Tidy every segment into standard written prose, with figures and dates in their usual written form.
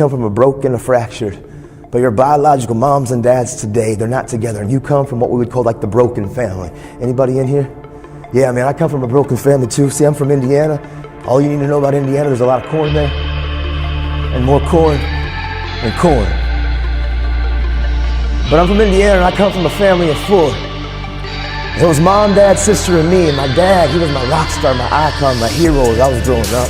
come from a broken, a fractured, but your biological moms and dads today, they're not together, and you come from what we would call like the broken family. Anybody in here? Yeah, man, I come from a broken family too. See, I'm from Indiana. All you need to know about Indiana, there's a lot of corn there, and more corn, and corn. But I'm from Indiana, and I come from a family of four. It was mom, dad, sister, and me, and my dad, he was my rock star, my icon, my hero as I was growing up.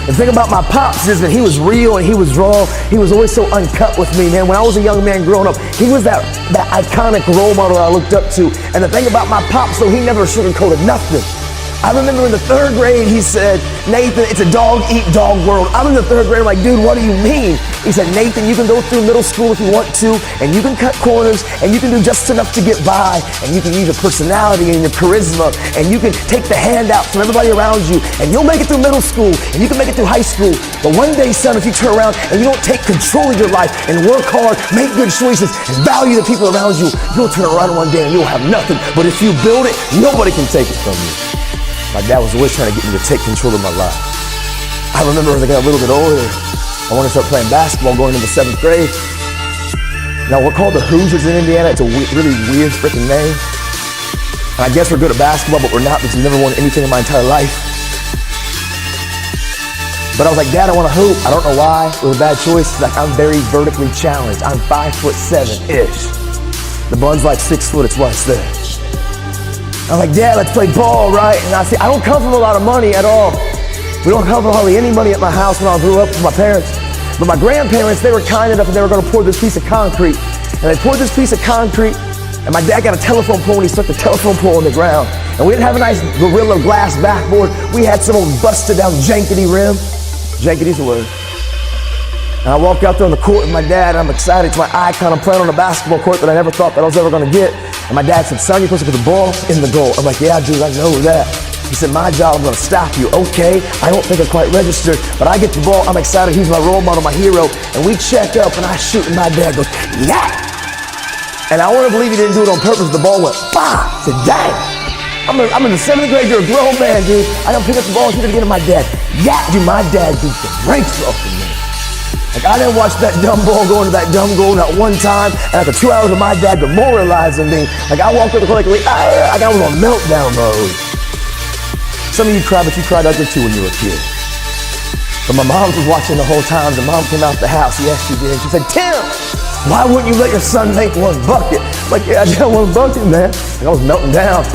The thing about my pops is that he was real and he was raw. He was always so uncut with me, man. When I was a young man growing up, he was that iconic role model I looked up to. And the thing about my pops, though, he never sugarcoated nothing. I remember in the 3rd grade, he said, Nathan, it's a dog-eat-dog world. I'm in the 3rd grade, I'm like, dude, what do you mean? He said, Nathan, you can go through middle school if you want to, and you can cut corners, and you can do just enough to get by, and you can use your personality and your charisma, and you can take the handouts from everybody around you, and you'll make it through middle school, and you can make it through high school. But one day, son, if you turn around and you don't take control of your life and work hard, make good choices, and value the people around you, you'll turn around one day and you'll have nothing. But if you build it, nobody can take it from you. My dad was always trying to get me to take control of my life. I remember as I got a little bit older, I wanted to start playing basketball going into 7th grade. Now we're called the Hoosiers in Indiana. It's a really weird freaking name. And I guess we're good at basketball, but we're not because I've never won anything in my entire life. But I was like, Dad, I want to hoop. I don't know why. It was a bad choice. Like, I'm very vertically challenged. I'm 5'7"-ish. The bun's like 6 foot, it's why it's there. I'm like, Dad, let's play ball, right? And I say, I don't come from a lot of money at all. We don't come from hardly any money at my house when I grew up with my parents. But my grandparents, they were kind enough and they were gonna pour this piece of concrete. And they poured this piece of concrete, and my dad got a telephone pole and he stuck the telephone pole in the ground. And we didn't have a nice Gorilla Glass backboard. We had some old busted down jankety rim. Jankety's the word. And I walked out there on the court with my dad, and I'm excited. It's my icon. I'm playing on a basketball court that I never thought that I was ever gonna get. And my dad said, son, you're supposed to put the ball in the goal. I'm like, yeah, dude, I know that. He said, my job, I'm gonna stop you. Okay, I don't think I quite registered, but I get the ball, I'm excited. He's my role model, my hero. And we check up, and I shoot, and my dad goes, yeah. And I wanna believe he didn't do it on purpose. The ball went, bah. I said, dang. I'm in the 7th grade, you're a grown man, dude. I don't pick up the ball, shoot it again, and my dad, yeah, dude, my dad beat the brakes off of me. Like, I didn't watch that dumb ball go into that dumb goal not one time, and after 2 hours of my dad demoralizing me, like I walked up the court like I was on meltdown mode. Some of you cried, but you cried ugly too when you were a kid. But my mom was watching the whole time. The mom came out the house, yes she did. She said, Tim, why wouldn't you let your son make one bucket? Like, yeah, I just got one bucket, man. Like, I was melting down.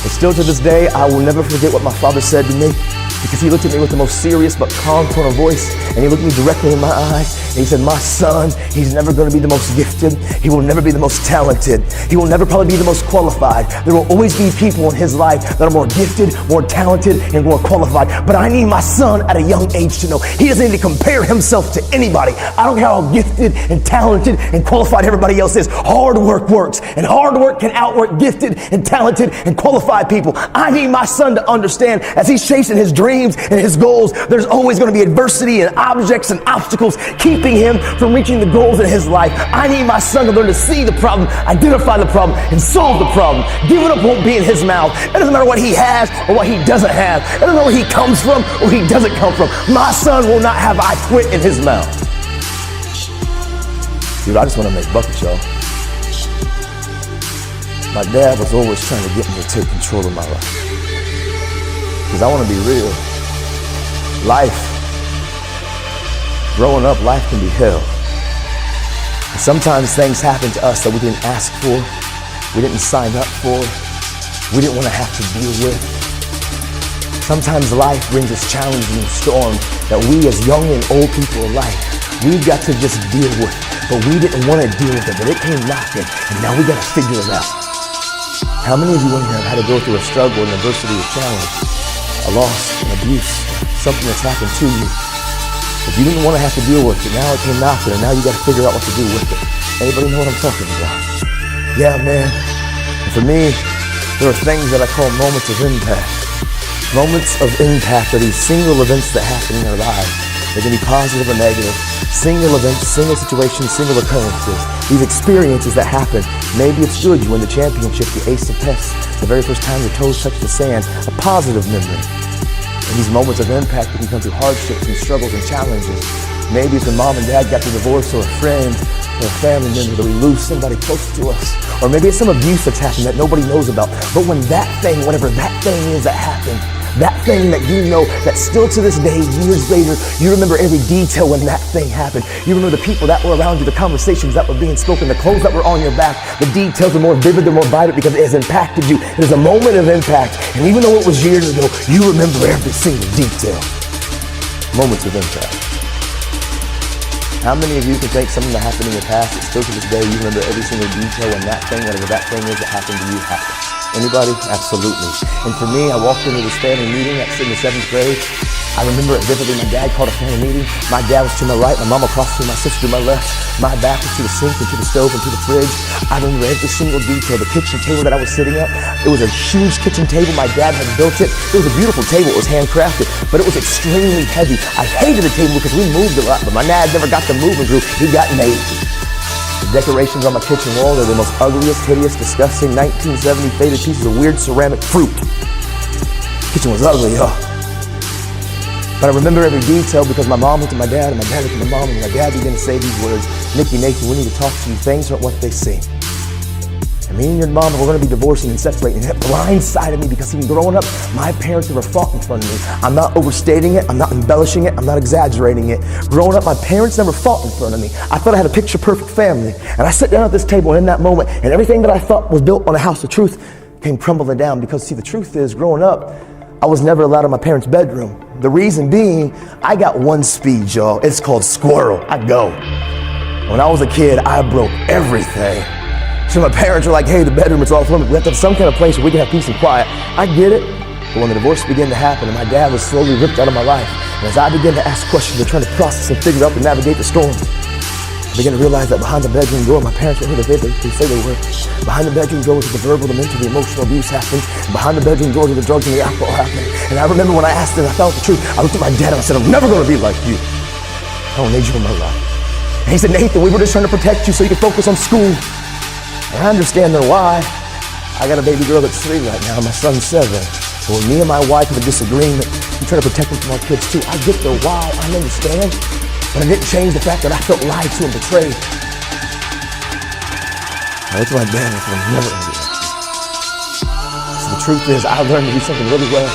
But still to this day, I will never forget what my father said to me. Because he looked at me with the most serious but calm tone of voice, and he looked me directly in my eyes, and he said, my son, he's never going to be the most gifted. He will never be the most talented. He will never probably be the most qualified. There will always be people in his life that are more gifted, more talented, and more qualified. But I need my son at a young age to know he doesn't need to compare himself to anybody. I don't care how gifted and talented and qualified everybody else is. Hard work works, and hard work can outwork gifted and talented and qualified people. I need my son to understand as he's chasing his dreams and his goals, there's always going to be adversity and objects and obstacles keeping him from reaching the goals in his life. I need my son to learn to see the problem, identify the problem, and solve the problem. Giving up won't be in his mouth. It doesn't matter what he has or what he doesn't have. It doesn't matter where he comes from or he doesn't come from. My son will not have I quit in his mouth. Dude, I just want to make buckets, y'all. My dad was always trying to get me to take control of my life. Because I want to be real. Life, growing up, life can be hell. And sometimes things happen to us that we didn't ask for, we didn't sign up for, we didn't want to have to deal with. Sometimes life brings us challenges and storms that we as young and old people alike, we've got to just deal with. But we didn't want to deal with it, but it came knocking, and now we got to figure it out. How many of you in here have had to go through a struggle, an adversity, a challenge? A loss, an abuse, something that's happened to you. If you didn't want to have to deal with it, now it came knocking, and now you got to figure out what to do with it. Anybody know what I'm talking about? Yeah, man. And for me, there are things that I call moments of impact. Moments of impact are these single events that happen in our lives. They can be positive or negative. Single events, single situations, single occurrences. These experiences that happen. Maybe it's good, you win the championship, the ace of tests. The very first time your toes touch the sand, a positive memory. And these moments of impact that can come through hardships and struggles and challenges. Maybe it's when mom and dad got the divorce, or a friend or a family member, that we lose somebody close to us. Or maybe it's some abuse that's happened that nobody knows about. But when that thing, whatever that thing is that happened, that thing that you know, that still to this day, years later, you remember every detail when that thing happened. You remember the people that were around you, the conversations that were being spoken, the clothes that were on your back. The details are more vivid, they're more vibrant because it has impacted you. It is a moment of impact. And even though it was years ago, you remember every single detail. Moments of impact. How many of you can think something that happened in your past that still to this day, you remember every single detail when that thing, whatever that thing is that happened to you, happened? Anybody? Absolutely. And for me, I walked into this family meeting that's in the 7th grade. I remember it vividly. My dad called a family meeting. My dad was to my right, my mom across from me, my sister to my left. My back was to the sink and to the stove and to the fridge. I remember every single detail. The kitchen table that I was sitting at, it was a huge kitchen table. My dad had built it. It was a beautiful table. It was handcrafted, but it was extremely heavy. I hated the table because we moved a lot, but my dad never got the moving group. He got made. The decorations on my kitchen wall are the most ugliest, hideous, disgusting 1970 faded pieces of weird ceramic fruit. The kitchen was ugly, huh? But I remember every detail because my mom looked at my dad and my dad looked at my mom and my dad began to say these words, "Nikki, Nathan, we need to talk to you. Things aren't what they seem." And me and your mom, we're going to be divorcing and separating. And it blindsided me because even growing up, my parents never fought in front of me. I'm not overstating it. I'm not embellishing it. I'm not exaggerating it. Growing up, my parents never fought in front of me. I thought I had a picture-perfect family. And I sat down at this table in that moment, and everything that I thought was built on a house of truth came crumbling down. Because see, the truth is, growing up, I was never allowed in my parents' bedroom. The reason being, I got one speed, y'all. It's called squirrel. I go. When I was a kid, I broke everything. So my parents were like, hey, the bedroom is off limits. We have to have some kind of place where we can have peace and quiet. I get it. But when the divorce began to happen and my dad was slowly ripped out of my life, and as I began to ask questions and trying to process and figure out and navigate the storm, I began to realize that behind the bedroom door, my parents were who they say they were. Behind the bedroom door was the verbal, the mental, the emotional abuse happened. And behind the bedroom door was the drugs and the alcohol happened. And I remember when I asked him, I felt the truth. I looked at my dad and I said, I'm never going to be like you. I don't need you in my life. And he said, Nathan, we were just trying to protect you so you could focus on school. And I understand their why. I got a baby girl that's 3 right now. My son's 7. So when me and my wife have a disagreement, we try to protect them from our kids too. I get their why. I understand. But it didn't change the fact that I felt lied to and betrayed. I looked at my dad and I said, I'm never going to do that. So the truth is, I learned to do something really well.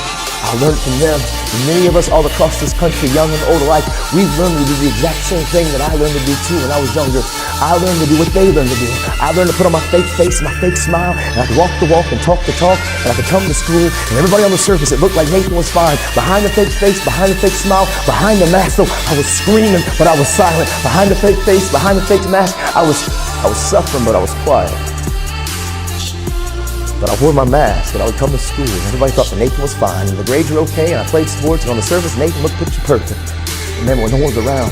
I learned from them. And many of us all across this country, young and old alike, we've learned to do the exact same thing that I learned to do too when I was younger. I learned to do what they learned to do. I learned to put on my fake face, my fake smile, and I could walk the walk and talk the talk, and I could come to school, and everybody on the surface, it looked like Nathan was fine. Behind the fake face, behind the fake smile, behind the mask, though, I was screaming, but I was silent. Behind the fake face, behind the fake mask, I was suffering, but I was quiet. But I wore my mask and I would come to school and everybody thought that Nathan was fine and the grades were okay and I played sports and on the surface Nathan looked picture perfect. And then when no one's around,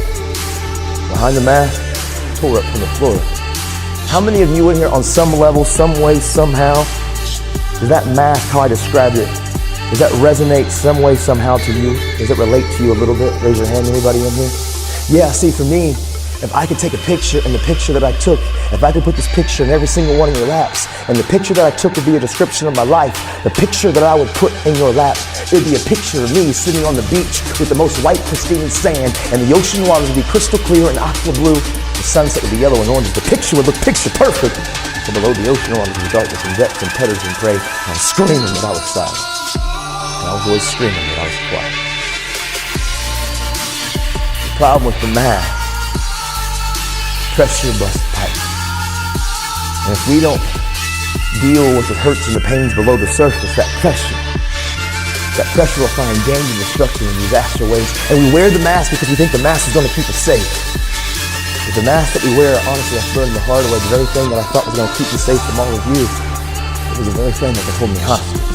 behind the mask, tore up from the floor. How many of you in here on some level, some way, somehow, does that mask, how I described it, does that resonate some way, somehow to you? Does it relate to you a little bit? Raise your hand, anybody in here? Yeah, see for me, if I could take a picture and the picture that I took, if I could put this picture in every single one of your laps, and the picture that I took would be a description of my life, the picture that I would put in your lap, it would be a picture of me sitting on the beach with the most white, pristine sand, and the ocean waters would be crystal clear and aqua blue. The sunset would be yellow and orange. The picture would look picture perfect. So below the ocean waters was darkness and depths and predators and prey. And I was screaming that I was silent. And I was always screaming that I was quiet. The problem with the mask, pressure bust pipe. And if we don't deal with the hurts and the pains below the surface, that pressure will find danger, destruction, and disaster ways. And we wear the mask because we think the mask is going to keep us safe. But the mask that we wear, honestly, I swear in the heart away, the very thing that I thought was going to keep me safe from all of you, it was the very thing that could hold me hostage.